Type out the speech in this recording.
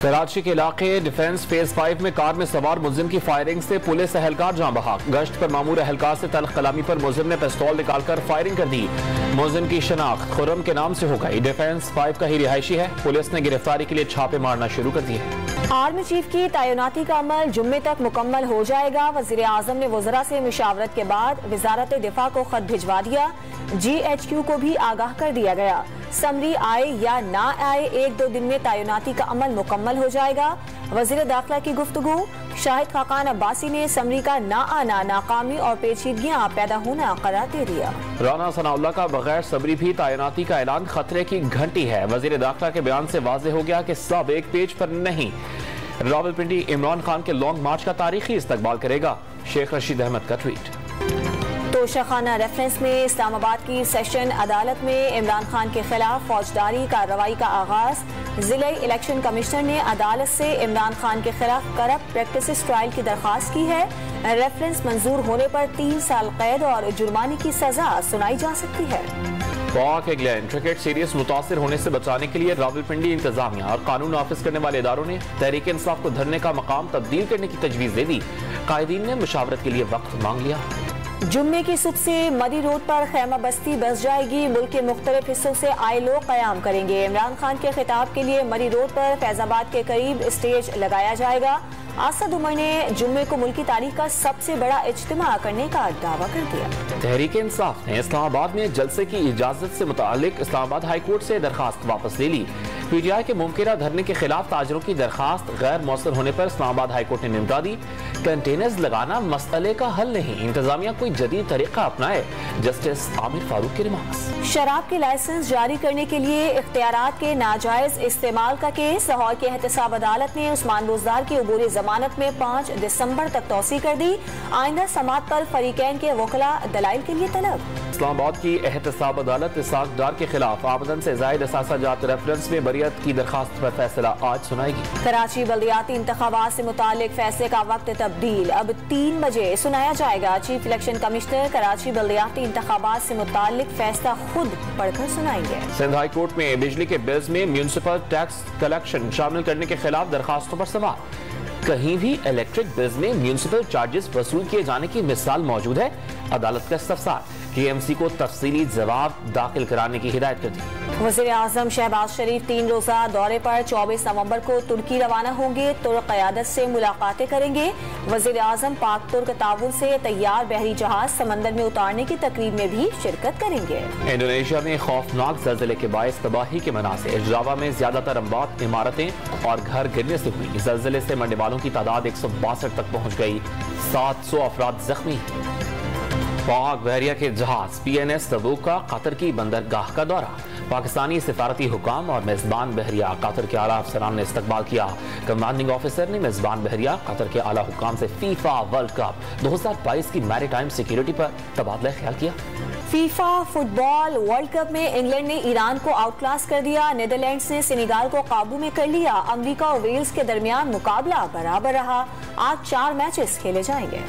کراچی کے علاقے defence phase 5 میں کار میں سوار ملزم کی فائرنگ سے پولیس اہلکار جاں بحق۔ گشت پر مامور اہلکار سے تلخ کلامی پر ملزم نے پستول نکال کر فائرنگ کر دی۔ ملزم کی شناخت خرم کے نام سے ہو گئی۔ ڈیفنس 5 کا ہی رہائشی ہے۔ پولیس نے گرفتاری کے لیے چھاپے مارنا شروع کر دیے۔ آرمی چیف کی تعیناتی کا عمل جمعے تک مکمل ہو جائے گا۔ وزیر اعظم نے وزراء سے مشاورت کے بعد وزارت دفاع کو خط بھجوا دیا۔ GHQ کو بھی آگاہ کر دیا گیا۔ سمری آئے یا نہ آئے 1-2 دن میں تعیناتی کا عمل مکمل ہو جائے گا۔ وزیر داخلہ کی گفتگو۔ شاہد خاقان عباسی نے سمری کا نہ آنا ناکامی اور پیچیدگیاں پیدا ہونا قرار دے دیا۔ رانا ثناء اللہ کا بغیر صبری بھی تعیناتی کا اعلان خطرے کی گھنٹی ہے۔ وزیر داخلہ کے بیان سے واضح ہو گیا کہ سب ایک پیج پر نہیں۔ راولپنڈی عمران خان کے لانگ مارچ کا تاریخی استقبال کرے گا۔ شیخ رشید احمد کا ٹویٹ۔ توشخانہ ریفرنس میں اسلام آباد کی سیشن عدالت میں عمران خان کے خلاف فوجداری کارروائی کا آغاز۔ ضلعی الیکشن کمشنر نے عدالت سے عمران خان کے خلاف کرپٹ پریکٹسز ٹرائل کی درخواست کی ہے۔ ریفرنس منظور ہونے پر 3 سال قید اور جرمانے کی سزا سنائی جا سکتی ہے۔ پاک انگلینڈ کرکٹ سیریز متاثر ہونے سے بچانے کے لیے راولپنڈی انتظامیہ اور قانون نافذ کرنے والے اداروں نے تحریک انصاف کو دھرنے کا مقام تبدیل کرنے کی تجویز دے دی۔ قائدین نے مشاورت کے لیے وقت مانگ لیا۔ جمعے کی صبح سے مدی روڈ پر خیمہ بستی بس جائے گی۔ ملک کے مختلف حصوں سے آئے لوگ قیام کریں گے۔ عمران خان کے خطاب کے لیے مدی روڈ پر فیض آباد کے قریب اسٹیج لگایا جائے گا۔ اسد عمر نے جمعے کو ملکی تاریخ کا سب سے بڑا اجتماع کرنے کا دعویٰ کر دیا۔ تحریک انصاف نے اسلام آباد میں جلسے کی اجازت سے متعلق اسلام آباد ہائی کورٹ سے درخواست واپس لے لی۔ PTI کے ممکنہ دھرنے کے خلاف تاجروں کی درخواست غیر موثر ہونے پر اسلام آباد ہائی کورٹ نے نمٹا دی۔ کنٹینرز لگانا مسئلے کا حل نہیں، انتظامیہ کوئی جدید طریقہ اپنائے۔ جسٹس عامر فاروق کی ریمارکس۔ شراب کے لائسنس جاری کرنے کے لیے اختیارات کے ناجائز استعمال کا کیس۔ لاہور کی احتساب عدالت نے عثمان بزدار کی عبوری ضمانت میں 5 دسمبر تک توسیع کر دی۔ آئندہ سماعت پر فریقین کے وکلاء دلائل کے لیے طلب۔ اسلام آباد کی احتساب عدالت اسحاق ڈار کے خلاف آمدن سے زائد اثاثہ جات ریفرنس میں بریت کی درخواست پر فیصلہ آج سنائے گی۔ کراچی بلدیاتی انتخابات سے متعلق فیصلے کا وقت تبدیل، اب 3 بجے سنایا جائے گا۔ چیف الیکشن کمشنر کراچی بلدیاتی انتخابات سے متعلق فیصلہ خود پڑھ کر سنائیں گے۔ سندھ ہائی کورٹ میں بجلی کے بلز میں میونسپل ٹیکس کلیکشن شامل کرنے کے خلاف درخواستوں پر سماعت۔ کہیں بھی الیکٹرک بلز میں میونسپل چارجز وصول کیے جانے کی مثال موجود ہے؟ عدالت کا استفسار۔ KMC کو تفصیلی جواب داخل کرانے کی ہدایت کر دی۔ وزیر اعظم شہباز شریف 3 روزہ دورے پر 24 نومبر کو ترکی روانہ ہوں گے۔ ترک قیادت سے ملاقاتیں کریں گے۔ وزیر اعظم پاک ترک تعاون سے تیار بحری جہاز سمندر میں اتارنے کی تقریب میں بھی شرکت کریں گے۔ انڈونیشیا میں خوفناک زلزلے کے باعث تباہی کے مناظر۔ جاوا میں زیادہ تر اموات عمارتیں اور گھر گرنے سے ہوئی۔ زلزلے سے مرنے والوں کی تعداد 162 تک پہنچ گئی۔ 700 افراد زخمی۔ پاک بحریہ کے جہاز PNS تبوک کا قطر کی بندرگاہ کا دورہ۔ پاکستانی سفارتی حکام اور میزبان بحریہ قطر کے اعلیٰ افسران نے استقبال کیا۔ کمانڈنگ آفیسر نے میزبان بحریہ قطر کے اعلیٰ حکام سے فیفا ورلڈ کپ 2022 کی میری ٹائم سیکیورٹی پر تبادلہ خیال کیا۔ فیفا فٹ بال ورلڈ کپ میں انگلینڈ نے ایران کو آؤٹ کلاس کر دیا۔ نیدرلینڈز نے سینیگال کو قابو میں کر لیا۔ امریکہ اور ویلز کے درمیان مقابلہ برابر رہا۔ آج 4 میچز کھیلے جائیں گے۔